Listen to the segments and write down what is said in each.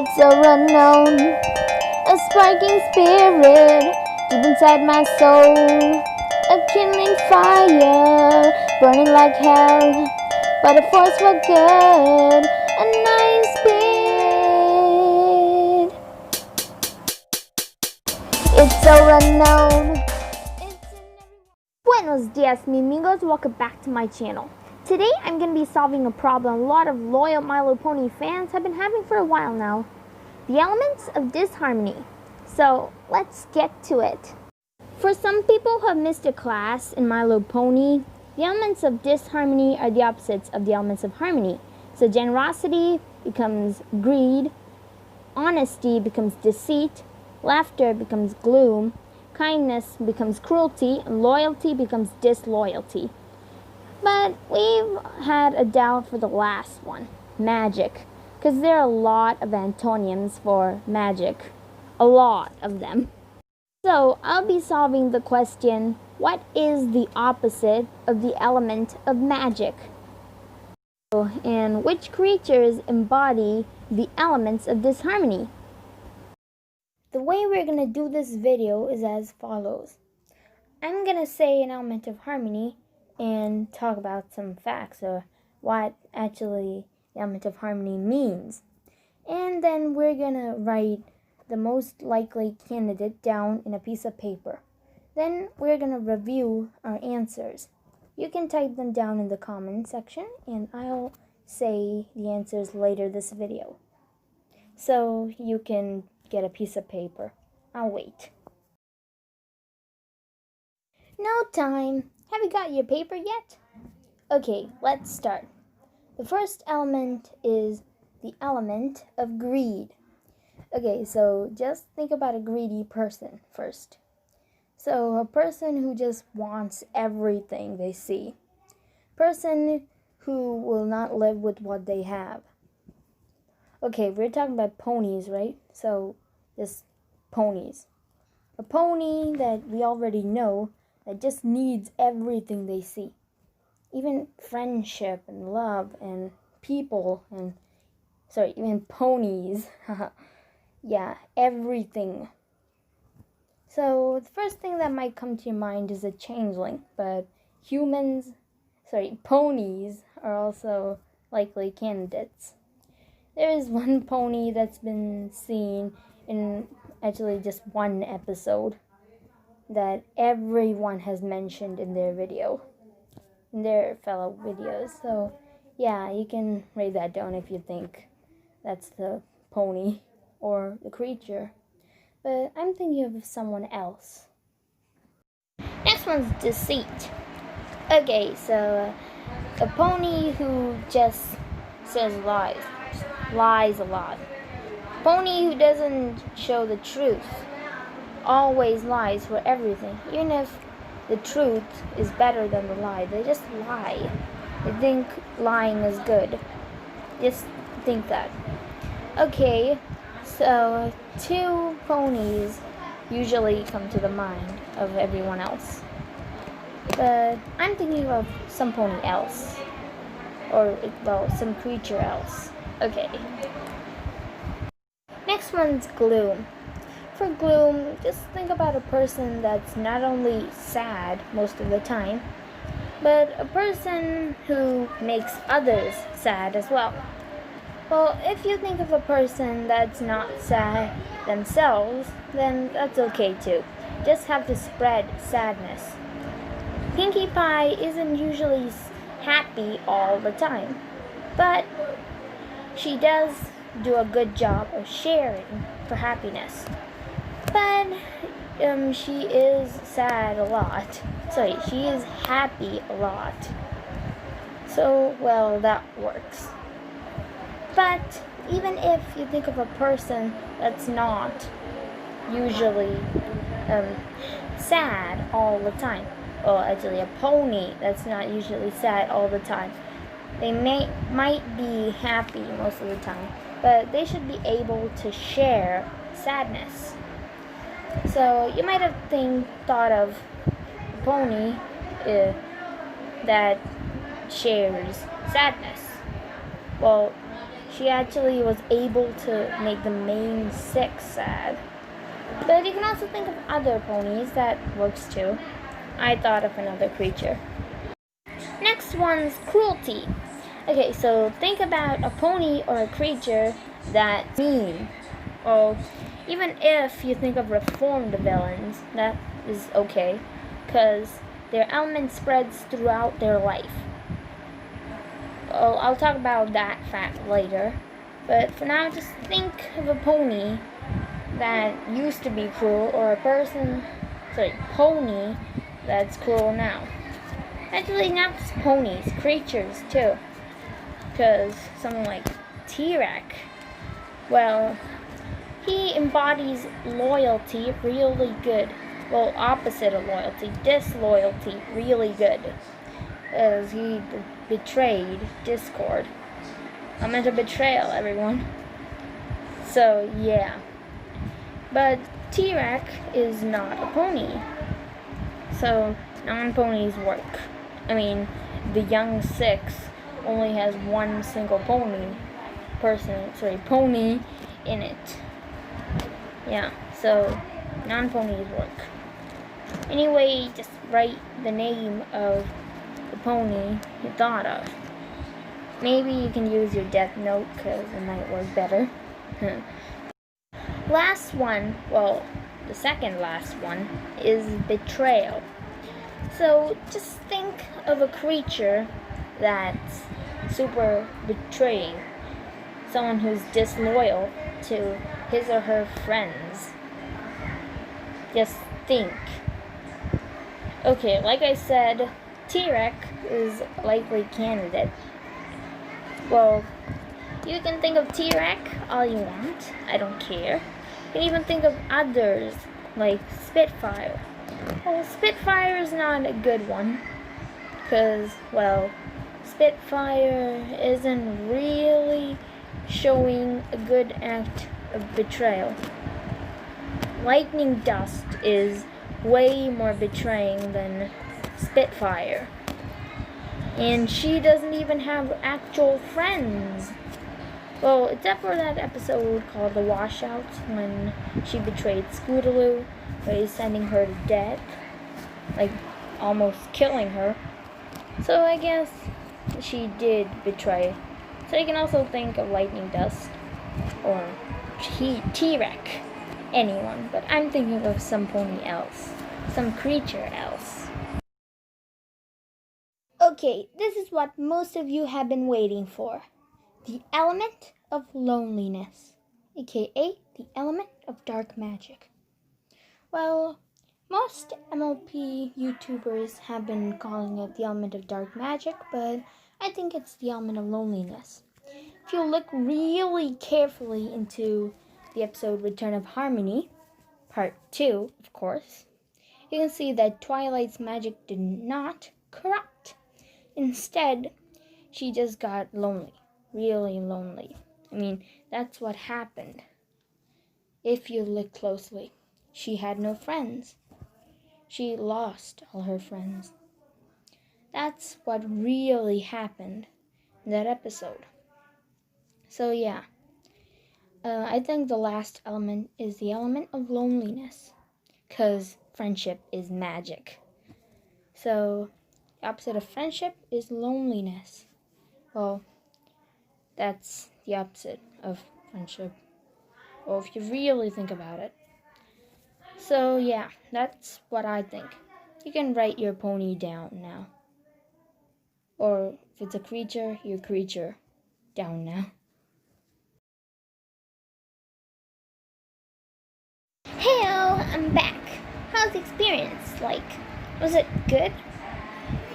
It's a unknown, a sparking spirit deep inside my soul, a kindling fire burning like hell, but a force for good, a nice speed. It's so unknown. Buenos dias, mi amigos. Welcome back to my channel. Today I'm going to be solving a problem a lot of loyal My Little Pony fans have been having for a while now. The elements of disharmony. So let's get to it. For some people who have missed a class in My Little Pony, the elements of disharmony are the opposites of the elements of harmony. So generosity becomes greed, honesty becomes deceit, laughter becomes gloom, kindness becomes cruelty, and loyalty becomes disloyalty. But we've had a doubt for the last one, magic, because there are a lot of antonyms for magic. A lot of them. So I'll be solving the question, what is the opposite of the element of magic? And which creatures embody the elements of disharmony? The way we're going to do this video is as follows. I'm going to say an element of harmony and talk about some facts or what actually the element of harmony means. And then we're going to write the most likely candidate down in a piece of paper. Then we're going to review our answers. You can type them down in the comment section and I'll say the answers later this video. So you can get a piece of paper. I'll wait. No time. Have you got your paper yet? Okay, let's start. The first element is the element of greed. Okay, so just think about a greedy person first. So a person who just wants everything they see. Person who will not live with what they have. Okay, we're talking about ponies, right? So just ponies. A pony that we already know that just needs everything they see. Even friendship and love and people and, even ponies. Yeah, everything. So the first thing that might come to your mind is a changeling, but ponies are also likely candidates. There is one pony that's been seen in actually just one episode that everyone has mentioned in their fellow videos. So yeah, you can write that down if you think that's the pony or the creature. But I'm thinking of someone else. Next one's deceit. Okay, so a pony who just says lies a lot. Pony who doesn't show the truth. Always lies for everything. Even if the truth is better than the lie, they just lie. They think lying is good. Just think that. Okay, so two ponies usually come to the mind of everyone else. But I'm thinking of some pony else. Or, some creature else. Okay. Next one's gloom. For gloom, just think about a person that's not only sad most of the time, but a person who makes others sad as well. Well, if you think of a person that's not sad themselves, then that's okay too. Just have to spread sadness. Pinkie Pie isn't usually happy all the time, but she does do a good job of sharing for happiness. But she is sad a lot. She is happy a lot. So, well, that works. But even if you think of a person that's not usually sad all the time, or actually a pony that's not usually sad all the time, they might be happy most of the time, but they should be able to share sadness. So you might have thought of a pony that shares sadness. Well, she actually was able to make the main 6 sad. But you can also think of other ponies, that works too. I thought of another creature. Next one's cruelty. Okay, so think about a pony or a creature that's mean. Well, even if you think of reformed villains, that is okay, because their element spreads throughout their life. Well, I'll talk about that fact later, but for now, just think of a pony that used to be cruel, or a pony that's cruel now. Actually, not just ponies, creatures too. Because someone like T-Rex, well, he embodies loyalty really good. Well, opposite of loyalty, disloyalty really good. As he betrayed Discord. I meant a betrayal, everyone. So, yeah. But T-Rex is not a pony. So, non-ponies work. I mean, the young 6 only has one single pony in it. Yeah, so non-ponies work. Anyway, just write the name of the pony you thought of. Maybe you can use your death note because it might work better. Last one, well, the second last one is betrayal. So just think of a creature that's super betraying, someone who's disloyal to his or her friends. Just think. Okay, like I said, T-Rex is a likely candidate. Well, you can think of T-Rex all you want, I don't care. You can even think of others, like Spitfire. Well, Spitfire is not a good one, because, well, Spitfire isn't really showing a good act of betrayal. Lightning Dust is way more betraying than Spitfire. And she doesn't even have actual friends. Well, except for that episode called The Washouts, when she betrayed Scootaloo by sending her to death, like almost killing her. So I guess she did betray. So you can also think of Lightning Dust or T-Rex, anyone, but I'm thinking of some pony else, some creature else. Okay, this is what most of you have been waiting for. The element of loneliness, aka the element of dark magic. Well, most MLP YouTubers have been calling it the element of dark magic, but I think it's the element of loneliness. If you look really carefully into the episode Return of Harmony, part 2, of course, you can see that Twilight's magic did not corrupt. Instead, she just got lonely, really lonely. I mean, that's what happened. If you look closely, she had no friends. She lost all her friends. That's what really happened in that episode. So yeah, I think the last element is the element of loneliness, because friendship is magic. So the opposite of friendship is loneliness. Well, that's the opposite of friendship. Well, if you really think about it. So yeah, that's what I think. You can write your pony down now. Or if it's a creature, your creature down now. Heyo, I'm back. How's the experience like? Was it good?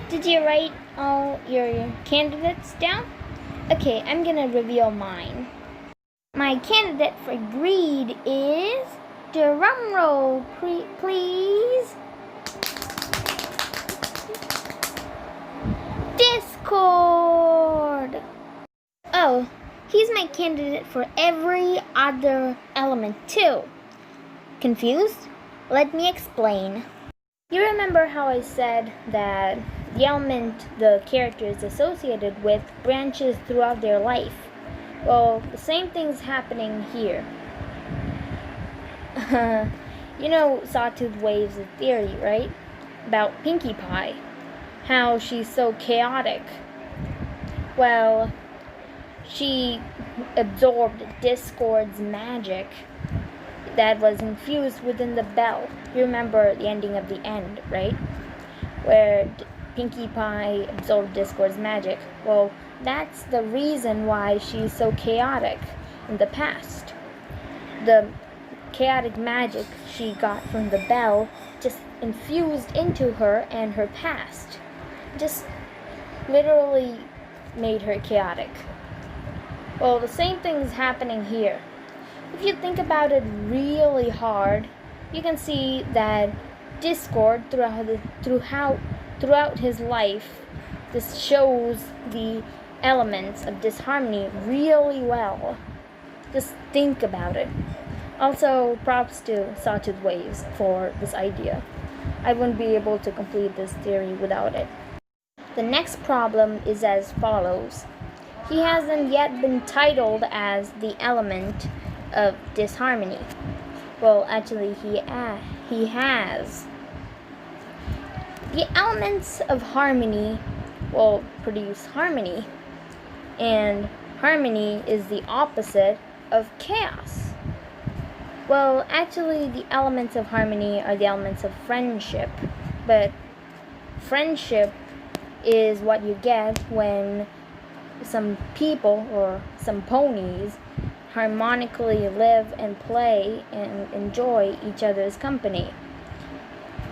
Did you write all your candidates down? Okay, I'm gonna reveal mine. My candidate for greed is... Drum roll, please. Discord. Oh, he's my candidate for every other element too. Confused? Let me explain. You remember how I said that the element the character is associated with branches throughout their life? Well, the same thing's happening here. You know Sawtooth Waves' theory, right? About Pinkie Pie. How she's so chaotic. Well, she absorbed Discord's magic that was infused within the bell. You remember the ending of the end, right? Where Pinkie Pie absorbed Discord's magic. Well, that's the reason why she's so chaotic in the past. The chaotic magic she got from the bell just infused into her and her past. Just literally made her chaotic. Well, the same thing's happening here. If you think about it really hard, you can see that Discord throughout his life, this shows the elements of disharmony really well. Just think about it. Also, props to Sawtooth Waves for this idea. I wouldn't be able to complete this theory without it. The next problem is as follows. He hasn't yet been titled as the element of disharmony. Well, actually, he has. The elements of harmony will produce harmony, and harmony is the opposite of chaos. Well, actually, the elements of harmony are the elements of friendship, but friendship is what you get when some people or some ponies harmonically live and play and enjoy each other's company.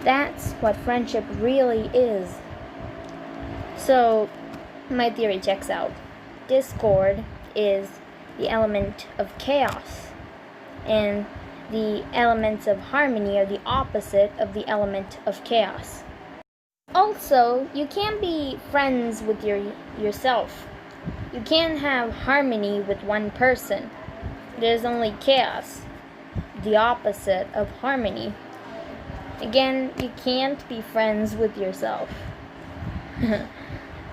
That's what friendship really is. So, my theory checks out. Discord is the element of chaos, and the elements of harmony are the opposite of the element of chaos. Also, you can't be friends with yourself. You can't have harmony with one person. There's only chaos, the opposite of harmony. Again, you can't be friends with yourself.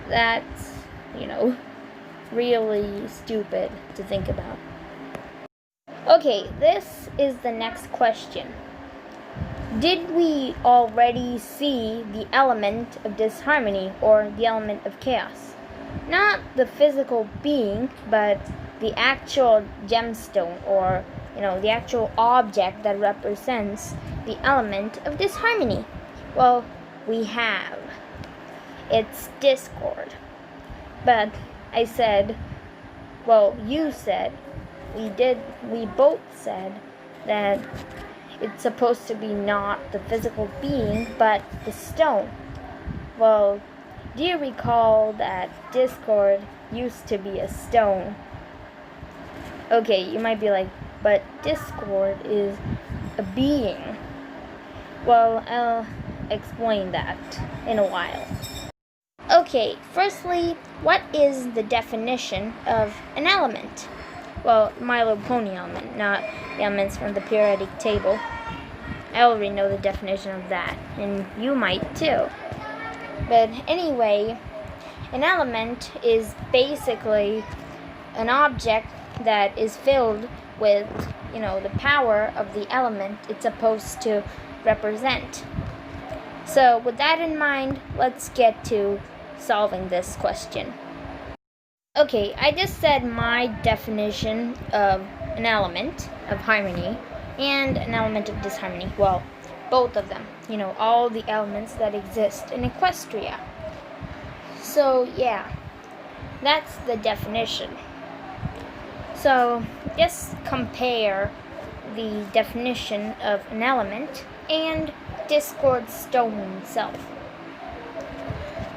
That's, really stupid to think about. Okay, this is the next question. Did we already see the element of disharmony or the element of chaos? Not the physical being, but the actual gemstone or, the actual object that represents the element of disharmony. Well, we have. It's Discord. But you said, we both said that it's supposed to be not the physical being, but the stone. Well, do you recall that Discord used to be a stone? Okay, you might be like, but Discord is a being. Well, I'll explain that in a while. Okay, firstly, what is the definition of an element? Well, My Little Pony element, not the elements from the periodic table. I already know the definition of that, and you might too. But anyway, an element is basically an object that is filled with, the power of the element it's supposed to represent. So with that in mind, let's get to solving this question. Okay, I just said my definition of an element of harmony and an element of disharmony. Well, both of them. All the elements that exist in Equestria. So, yeah, that's the definition. So, just compare the definition of an element and Discord stone itself.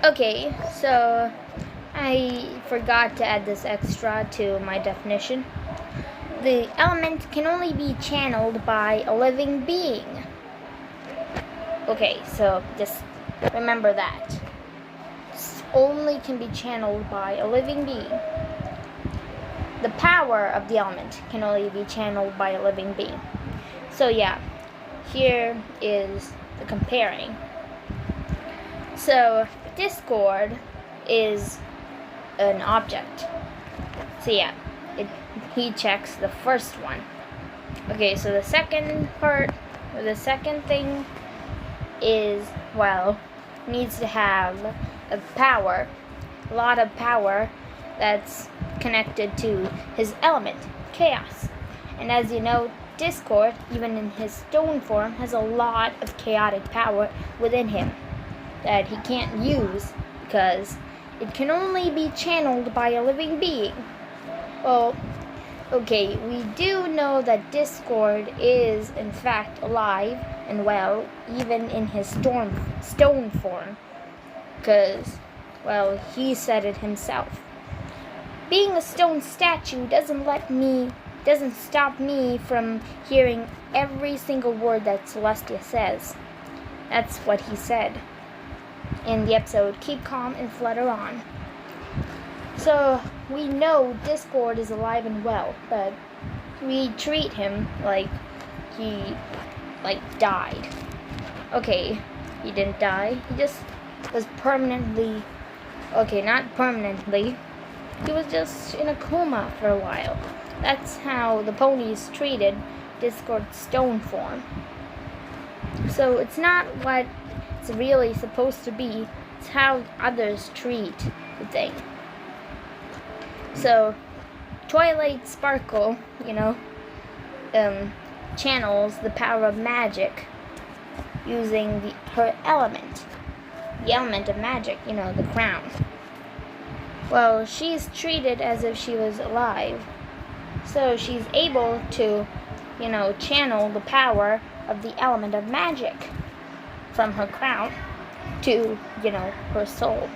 Okay, so I forgot to add this extra to my definition. The element can only be channeled by a living being. Okay, so just remember that. It only can be channeled by a living being. The power of the element can only be channeled by a living being. So yeah, here is the comparing. So Discord is an object. So yeah, it he checks the first one. Okay, so the second part, or the second thing is, well, needs to have a lot of power that's connected to his element, chaos. And as you know, Discord, even in his stone form, has a lot of chaotic power within him that he can't use because it can only be channeled by a living being. Well, okay, we do know that Discord is in fact alive and well, even in his stone form, because, well, he said it himself. Being a stone statue doesn't stop me from hearing every single word that Celestia says. That's what he said in the episode Keep Calm and Flutter On. So we know Discord is alive and well, but we treat him like he died. Okay, he didn't die. He just was permanently, okay, not permanently. He was just in a coma for a while. That's how the ponies treated Discord's stone form. So it's not what it's really supposed to be. It's how others treat the thing. So Twilight Sparkle, channels the power of magic using her element. The element of magic, the crown. Well, she's treated as if she was alive. So she's able to, channel the power of the element of magic from her crown to, her soul.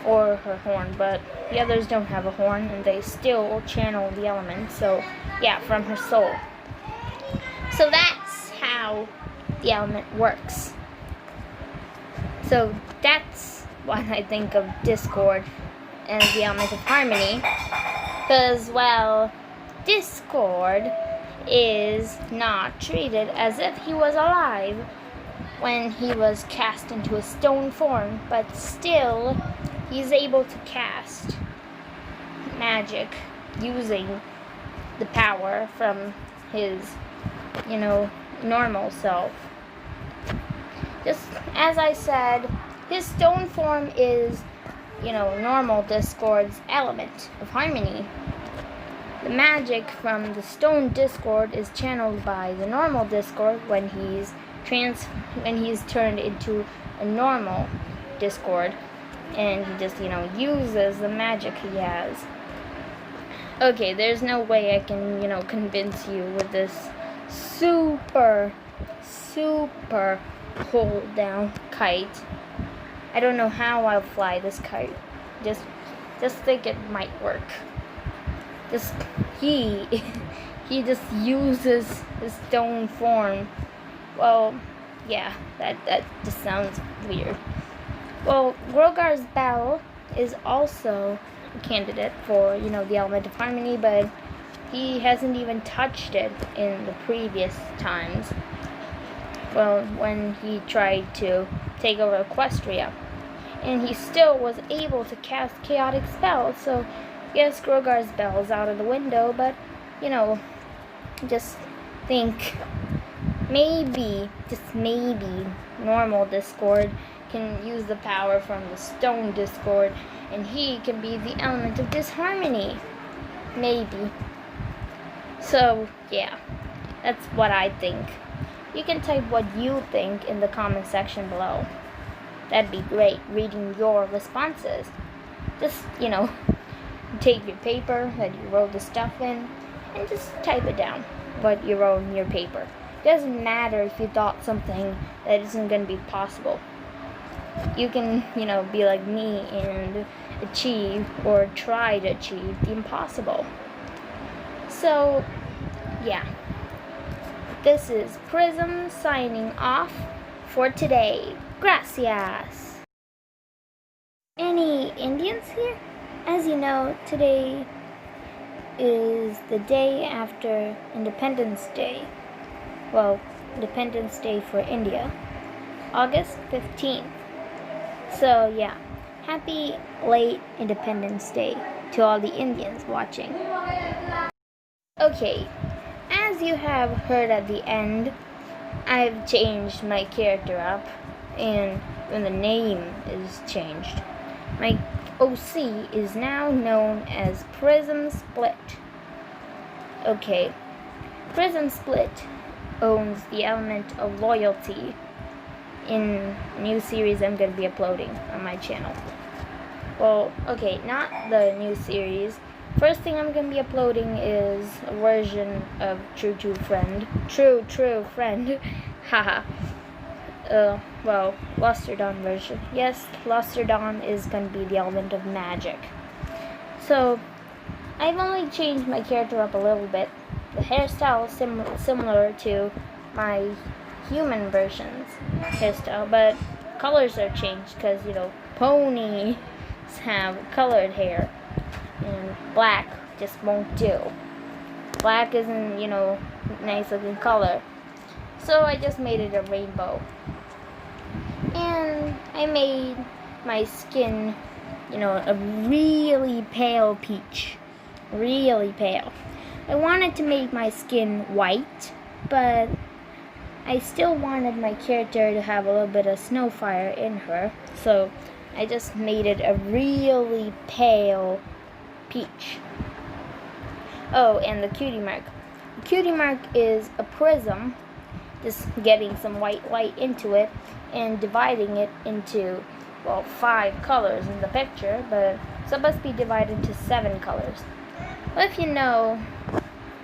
Or her horn, but the others don't have a horn and they still channel the element. So, yeah, from her soul. So that's how the element works. So that's what I think of Discord as the element of harmony. Because, well, Discord is not treated as if he was alive when he was cast into a stone form, but still he's able to cast magic using the power from his, normal self. Just as I said, his stone form is, normal Discord's element of harmony. The magic from the stone Discord is channeled by the normal Discord when he's turned into a normal Discord, and he just, uses the magic he has. Okay, there's no way I can, convince you with this super hold down kite. I don't know how I'll fly this kite. Just think it might work. He just uses his stone form. Well, yeah, that just sounds weird. Well, Grogar's bell is also a candidate for, the element of harmony, but he hasn't even touched it in the previous times. Well, when he tried to take over Equestria. And he still was able to cast chaotic spells, so yes, Grogar's bell is out of the window, but, just think maybe, just maybe, normal Discord can use the power from the stone Discord, and he can be the element of disharmony. Maybe. So, yeah, that's what I think. You can type what you think in the comment section below. That'd be great, reading your responses. Just, take your paper that you wrote the stuff in, and just type it down, what you wrote in your paper. It doesn't matter if you thought something that isn't going to be possible. You can, be like me and achieve, or try to achieve, the impossible. So, yeah. This is Prism signing off for today. Gracias. Any Indians here? As you know, today is the day after Independence Day. Well, Independence Day for India. August 15th. So, yeah. Happy late Independence Day to all the Indians watching. Okay, as you have heard at the end, I've changed my character up, and when the name is changed, my OC is now known as Prism Split. Okay, Prism Split owns the element of loyalty in a new series I'm going to be uploading on my channel. Well, okay, not the new series. First thing I'm going to be uploading is a version of True Friend. Haha. Well, Luster Dawn version. Yes, Luster Dawn is going to be the element of magic. So, I've only changed my character up a little bit. The hairstyle is similar to my human version's hairstyle, but colors are changed because, you know, ponies have colored hair, and black just won't do. Black isn't, you know, nice looking color. So I just made it a rainbow. And I made my skin, you know, a really pale peach. Really pale. I wanted to make my skin white, but I still wanted my character to have a little bit of snowfire in her. So I just made it a really pale peach. Oh, and the cutie mark. The cutie mark is a prism, just getting some white light into it and dividing it into, well, 5 colors in the picture, but it's supposed to be divided into 7 colors. Well, if you know,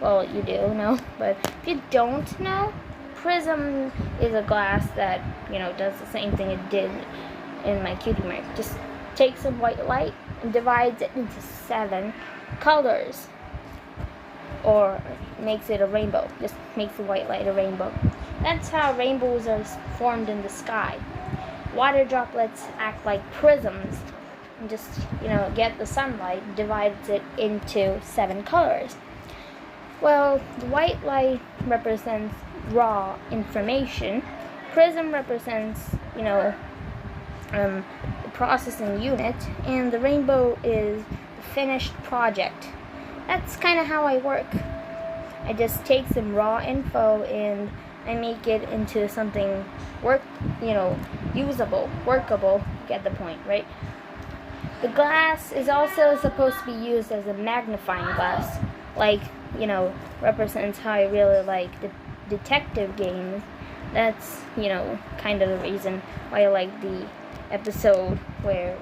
well, you do know, but if you don't know, Prism is a glass that, you know, does the same thing it did in my cutie mark. Just takes some white light and divides it into 7 colors, or makes it a rainbow. Just makes the white light a rainbow. That's how rainbows are formed in the sky. Water droplets act like prisms and just, you know, get the sunlight, divides it into 7 colors. Well, the white light represents raw information. Prism represents, you know, the processing unit, and the rainbow is the finished project. That's kind of how I work. I just take some raw info and I make it into something usable, workable. Get the point, right? The glass is also supposed to be used as a magnifying glass, like, you know, represents how I really like the detective games. That's, you know, kind of the reason why I like the episode where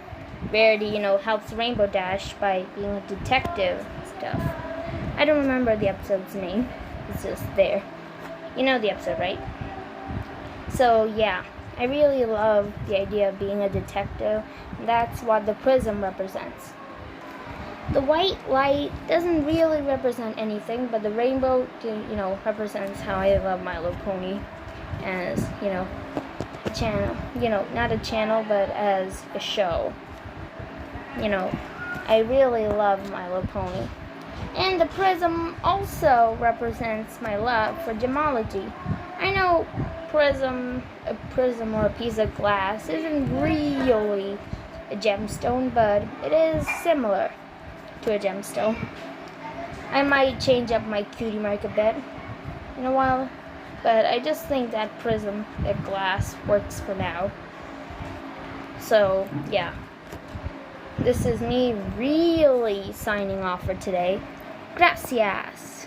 Verity, you know, helps Rainbow Dash by being a detective stuff. I don't remember the episode's name. It's just there. You know the episode, right? So, yeah. I really love the idea of being a detective. That's what the prism represents. The white light doesn't really represent anything, but the rainbow, you know, represents how I love My Little Pony as, you know, a channel. You know, not a channel, but as a show. You know, I really love My Little Pony. And the prism also represents my love for gemology. I know a prism or a piece of glass isn't really a gemstone, but it is similar to a gemstone. I might change up my cutie mark a bit in a while, but I just think that prism, that glass, works for now. So, yeah. This is me really signing off for today. Gracias.